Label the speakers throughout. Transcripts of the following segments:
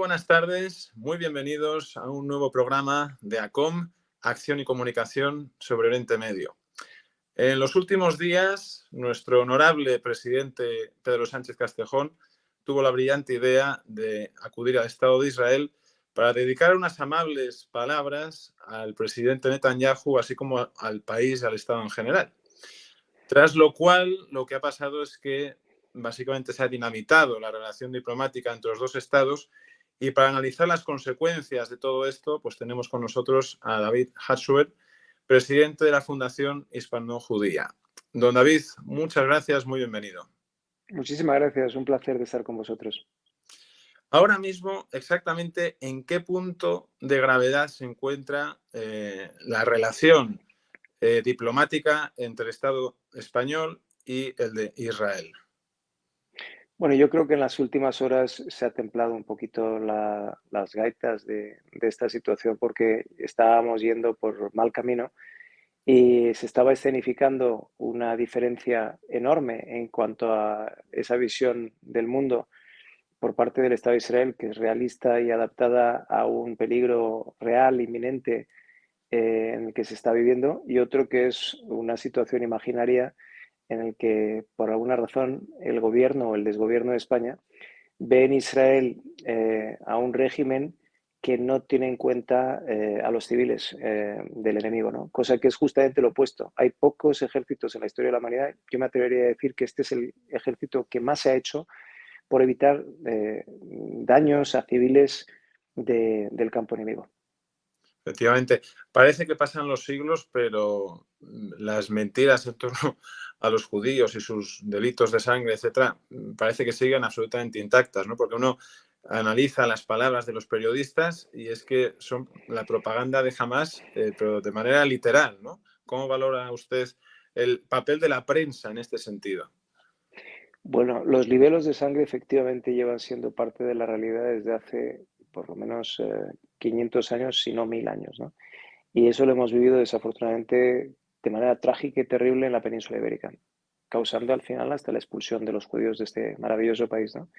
Speaker 1: buenas tardes, muy bienvenidos a un nuevo programa de ACOM, Acción y Comunicación sobre Oriente Medio. En los últimos días, nuestro honorable presidente Pedro Sánchez Castejón tuvo la brillante idea de acudir al Estado de Israel para dedicar unas amables palabras al presidente Netanyahu, así como al país y al Estado en general. Tras lo cual, lo que ha pasado es que básicamente se ha dinamitado la relación diplomática entre los dos estados, y para analizar las consecuencias de todo esto, pues tenemos con nosotros a David Hatshubet, presidente de la Fundación Hispano-Judía. Don David, muchas gracias, muy bienvenido.
Speaker 2: Muchísimas gracias, un placer de estar con vosotros.
Speaker 1: Ahora mismo, exactamente en qué punto de gravedad se encuentra la relación diplomática entre el Estado español y el de Israel.
Speaker 2: Bueno, yo creo que en las últimas horas se ha templado un poquito las gaitas de esta situación porque estábamos yendo por mal camino y se estaba escenificando una diferencia enorme en cuanto a esa visión del mundo por parte del Estado de Israel, que es realista y adaptada a un peligro real, inminente, en el que se está viviendo, y otro que es una situación imaginaria en el que, por alguna razón, el gobierno o el desgobierno de España ve en Israel a un régimen que no tiene en cuenta a los civiles del enemigo, ¿no? Cosa que es justamente lo opuesto. Hay pocos ejércitos en la historia de la humanidad. Yo me atrevería a decir que este es el ejército que más se ha hecho por evitar daños a civiles del campo enemigo.
Speaker 1: Efectivamente, parece que pasan los siglos, pero las mentiras en torno a los judíos y sus delitos de sangre, etcétera, parece que siguen absolutamente intactas, ¿no? Porque uno analiza las palabras de los periodistas y es que son la propaganda de Hamás, pero de manera literal, ¿no? ¿Cómo valora usted el papel de la prensa en este sentido?
Speaker 2: Bueno, los libelos de sangre efectivamente llevan siendo parte de la realidad desde hace por lo menos 500 años, si no 1000 años, ¿no? Y eso lo hemos vivido desafortunadamente de manera trágica y terrible en la península ibérica, causando al final hasta la expulsión de los judíos de este maravilloso país, ¿no?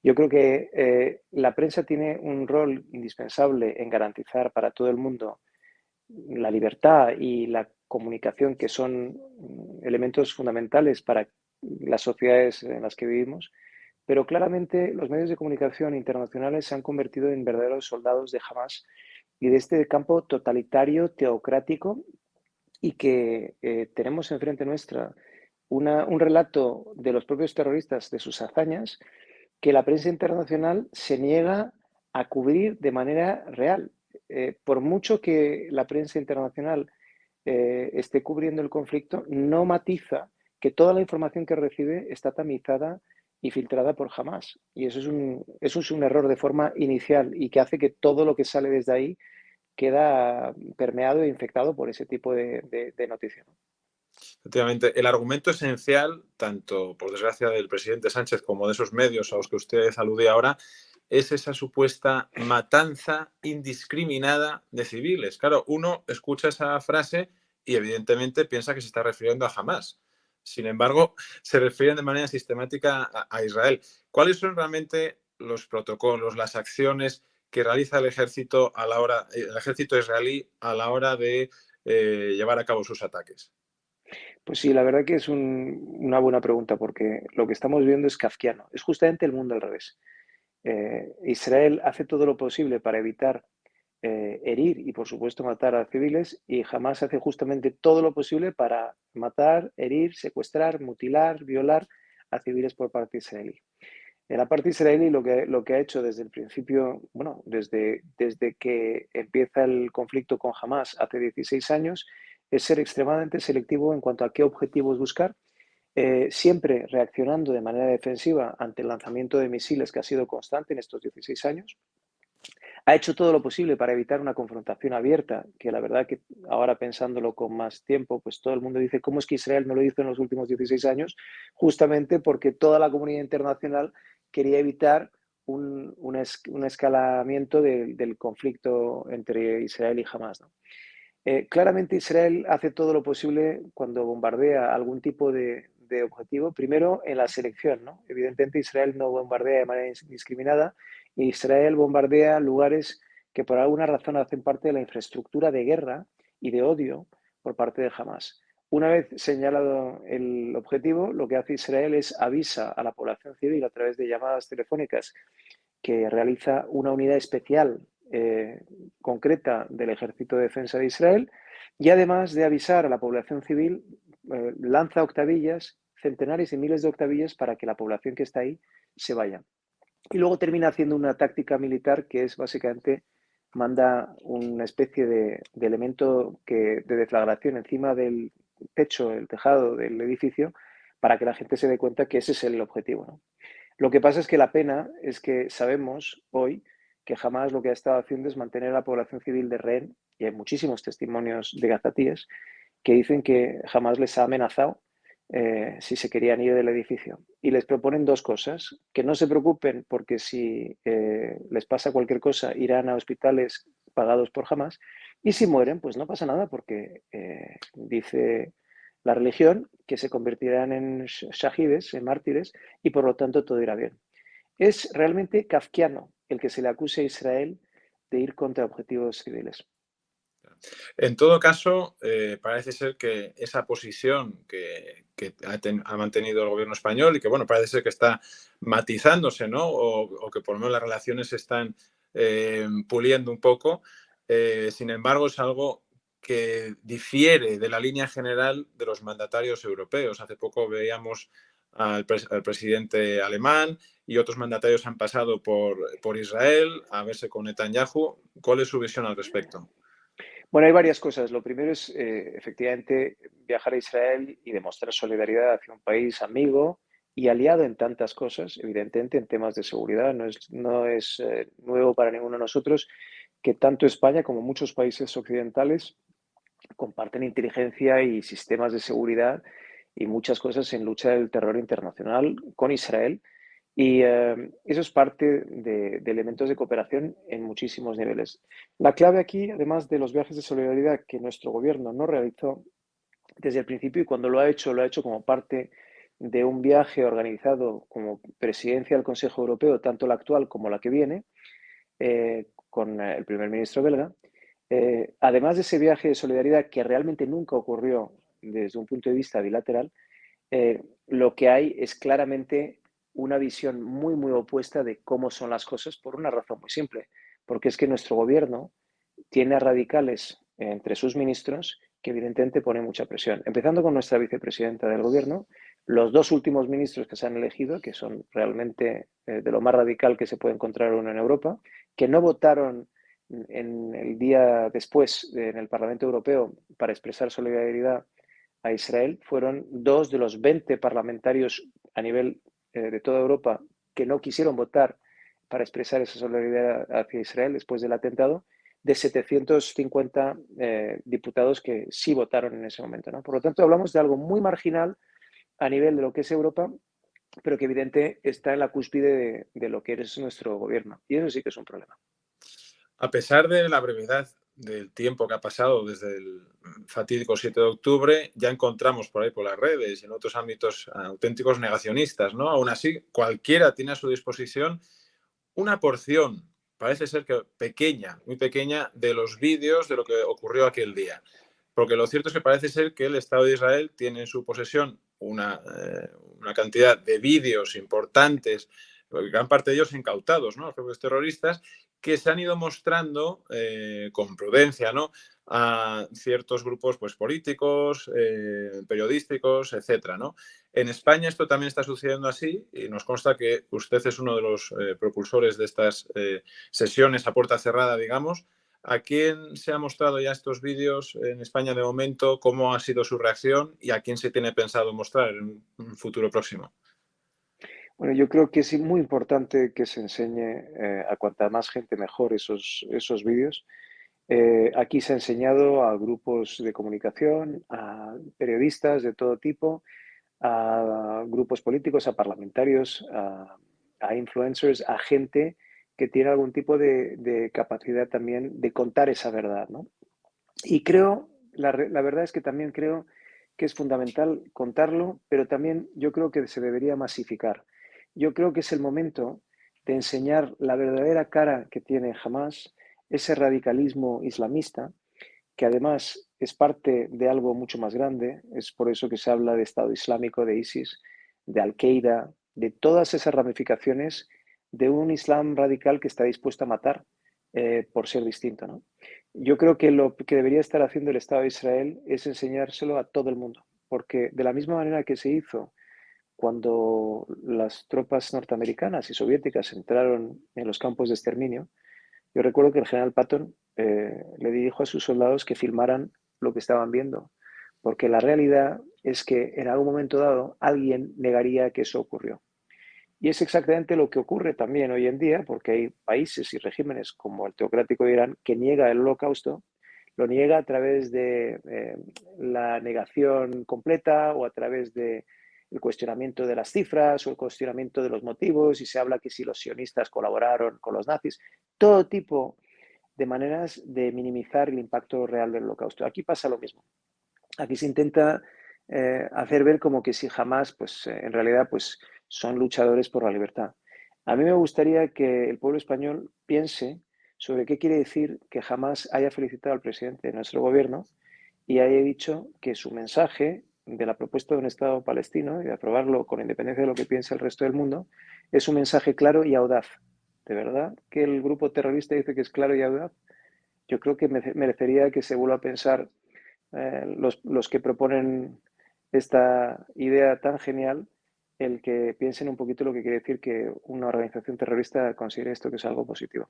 Speaker 2: Yo creo que la prensa tiene un rol indispensable en garantizar para todo el mundo la libertad y la comunicación, que son elementos fundamentales para las sociedades en las que vivimos, pero claramente los medios de comunicación internacionales se han convertido en verdaderos soldados de Hamas y de este campo totalitario, teocrático, y que tenemos enfrente nuestra un relato de los propios terroristas, de sus hazañas, que la prensa internacional se niega a cubrir de manera real. Por mucho que la prensa internacional esté cubriendo el conflicto, no matiza que toda la información que recibe está tamizada y filtrada por Hamas. Y eso es un error de forma inicial y que hace que todo lo que sale desde ahí queda permeado e infectado por ese tipo de noticias.
Speaker 1: Efectivamente, el argumento esencial, tanto por desgracia del presidente Sánchez como de esos medios a los que usted aludía ahora, es esa supuesta matanza indiscriminada de civiles. Claro, uno escucha esa frase y evidentemente piensa que se está refiriendo a Hamás. Sin embargo, se refieren de manera sistemática a Israel. ¿Cuáles son realmente los protocolos, las acciones que realiza el ejército el ejército israelí a la hora de llevar a cabo sus ataques?
Speaker 2: Pues sí, la verdad que es una buena pregunta porque lo que estamos viendo es kafkiano. Es justamente el mundo al revés. Israel hace todo lo posible para evitar herir y, por supuesto, matar a civiles, y jamás hace justamente todo lo posible para matar, herir, secuestrar, mutilar, violar a civiles por parte israelí. En la parte israelí lo que ha hecho desde el principio, bueno, desde que empieza el conflicto con Hamas hace 16 años, es ser extremadamente selectivo en cuanto a qué objetivos buscar, siempre reaccionando de manera defensiva ante el lanzamiento de misiles que ha sido constante en estos 16 años. Ha hecho todo lo posible para evitar una confrontación abierta, que la verdad que ahora pensándolo con más tiempo, pues todo el mundo dice, ¿cómo es que Israel no lo hizo en los últimos 16 años? Justamente porque toda la comunidad internacional quería evitar un escalamiento del conflicto entre Israel y Hamas, ¿no? Claramente Israel hace todo lo posible cuando bombardea algún tipo de objetivo, primero en la selección, ¿no? Evidentemente Israel no bombardea de manera indiscriminada Israel bombardea lugares que por alguna razón hacen parte de la infraestructura de guerra y de odio por parte de Hamas. Una vez señalado el objetivo, lo que hace Israel es avisa a la población civil a través de llamadas telefónicas que realiza una unidad especial concreta del Ejército de Defensa de Israel, y además de avisar a la población civil, lanza octavillas, centenares y miles de octavillas para que la población que está ahí se vaya. Y luego termina haciendo una táctica militar que es básicamente manda una especie de elemento de deflagración encima del techo, el tejado del edificio, para que la gente se dé cuenta que ese es el objetivo, ¿no? Lo que pasa es que la pena es que sabemos hoy que jamás lo que ha estado haciendo es mantener a la población civil de rehén, y hay muchísimos testimonios de gazatíes que dicen que jamás les ha amenazado si se querían ir del edificio. Y les proponen dos cosas: que no se preocupen porque si les pasa cualquier cosa irán a hospitales pagados por Hamas, y si mueren pues no pasa nada porque dice la religión que se convertirán en shahides, en mártires, y por lo tanto todo irá bien. Es realmente kafkiano el que se le acuse a Israel de ir contra objetivos civiles.
Speaker 1: En todo caso, parece ser que esa posición que ha mantenido el gobierno español y que, bueno, parece ser que está matizándose, ¿no? O que por lo menos las relaciones se están puliendo un poco. Sin embargo, es algo que difiere de la línea general de los mandatarios europeos. Hace poco veíamos al presidente alemán y otros mandatarios han pasado por Israel a verse con Netanyahu. ¿Cuál es su visión al respecto?
Speaker 2: Bueno, hay varias cosas. Lo primero es, efectivamente, viajar a Israel y demostrar solidaridad hacia un país amigo y aliado en tantas cosas, evidentemente en temas de seguridad. No es nuevo para ninguno de nosotros que tanto España como muchos países occidentales comparten inteligencia y sistemas de seguridad y muchas cosas en lucha del terror internacional con Israel. Y eso es parte de elementos de cooperación en muchísimos niveles. La clave aquí, además de los viajes de solidaridad que nuestro gobierno no realizó desde el principio, y cuando lo ha hecho como parte de un viaje organizado como presidencia del Consejo Europeo, tanto la actual como la que viene, con el primer ministro belga. Además de ese viaje de solidaridad que realmente nunca ocurrió desde un punto de vista bilateral, lo que hay es claramente una visión muy, muy opuesta de cómo son las cosas por una razón muy simple, porque es que nuestro gobierno tiene a radicales entre sus ministros que evidentemente ponen mucha presión. Empezando con nuestra vicepresidenta del gobierno, los dos últimos ministros que se han elegido, que son realmente de lo más radical que se puede encontrar uno en Europa, que no votaron en el día después en el Parlamento Europeo para expresar solidaridad a Israel, fueron dos de los 20 parlamentarios a nivel de toda Europa que no quisieron votar para expresar esa solidaridad hacia Israel después del atentado, de 750 diputados que sí votaron en ese momento, ¿no? Por lo tanto, hablamos de algo muy marginal a nivel de lo que es Europa, pero que evidente está en la cúspide de lo que es nuestro gobierno. Y eso sí que es un problema.
Speaker 1: A pesar de la brevedad del tiempo que ha pasado desde el fatídico 7 de octubre, ya encontramos por ahí por las redes y en otros ámbitos auténticos negacionistas, ¿no? Aún así, cualquiera tiene a su disposición una porción, parece ser que pequeña, muy pequeña, de los vídeos de lo que ocurrió aquel día. Porque lo cierto es que parece ser que el Estado de Israel tiene en su posesión una cantidad de vídeos importantes, gran parte de ellos incautados, ¿no? Los propios terroristas, que se han ido mostrando con prudencia, ¿no? A ciertos grupos pues, políticos, periodísticos, etcétera, ¿no? En España esto también está sucediendo así y nos consta que usted es uno de los propulsores de estas sesiones a puerta cerrada, digamos. ¿A quién se han mostrado ya estos vídeos en España de momento? ¿Cómo ha sido su reacción? ¿Y a quién se tiene pensado mostrar en un futuro próximo?
Speaker 2: Bueno, yo creo que es muy importante que se enseñe a cuanta más gente mejor esos vídeos. Aquí se ha enseñado a grupos de comunicación, a periodistas de todo tipo, a grupos políticos, a parlamentarios, a influencers, a gente que tiene algún tipo de capacidad también de contar esa verdad, ¿no? Y creo, la verdad es que también creo que es fundamental contarlo, pero también yo creo que se debería masificar. Yo creo que es el momento de enseñar la verdadera cara que tiene Hamás, ese radicalismo islamista, que además es parte de algo mucho más grande. Es por eso que se habla de Estado Islámico, de ISIS, de Al-Qaeda, de todas esas ramificaciones de un Islam radical que está dispuesto a matar por ser distinto, ¿no? Yo creo que lo que debería estar haciendo el Estado de Israel es enseñárselo a todo el mundo, porque de la misma manera que se hizo cuando las tropas norteamericanas y soviéticas entraron en los campos de exterminio, yo recuerdo que el general Patton le dijo a sus soldados que filmaran lo que estaban viendo, porque la realidad es que en algún momento dado alguien negaría que eso ocurrió. Y es exactamente lo que ocurre también hoy en día, porque hay países y regímenes como el teocrático de Irán que niega el holocausto, lo niega a través de la negación completa o a través de el cuestionamiento de las cifras o el cuestionamiento de los motivos, y se habla que si los sionistas colaboraron con los nazis, todo tipo de maneras de minimizar el impacto real del holocausto. Aquí pasa lo mismo. Aquí se intenta hacer ver como que si jamás, pues en realidad, pues son luchadores por la libertad. A mí me gustaría que el pueblo español piense sobre qué quiere decir que jamás haya felicitado al presidente de nuestro gobierno y haya dicho que su mensaje de la propuesta de un Estado palestino y de aprobarlo con independencia de lo que piense el resto del mundo es un mensaje claro y audaz. ¿De verdad que el grupo terrorista dice que es claro y audaz? Yo creo que merecería que se vuelva a pensar los que proponen esta idea tan genial, el que piensen un poquito lo que quiere decir que una organización terrorista considere esto que es algo positivo.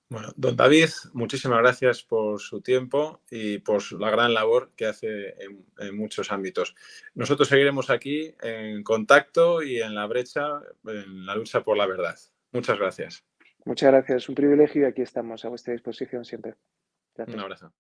Speaker 1: Bueno, don David, muchísimas gracias por su tiempo y por la gran labor que hace en muchos ámbitos. Nosotros seguiremos aquí en contacto y en la brecha, en la lucha por la verdad. Muchas gracias.
Speaker 2: Muchas gracias, un privilegio y aquí estamos a vuestra disposición siempre.
Speaker 1: Un
Speaker 2: Gracias.
Speaker 1: abrazo.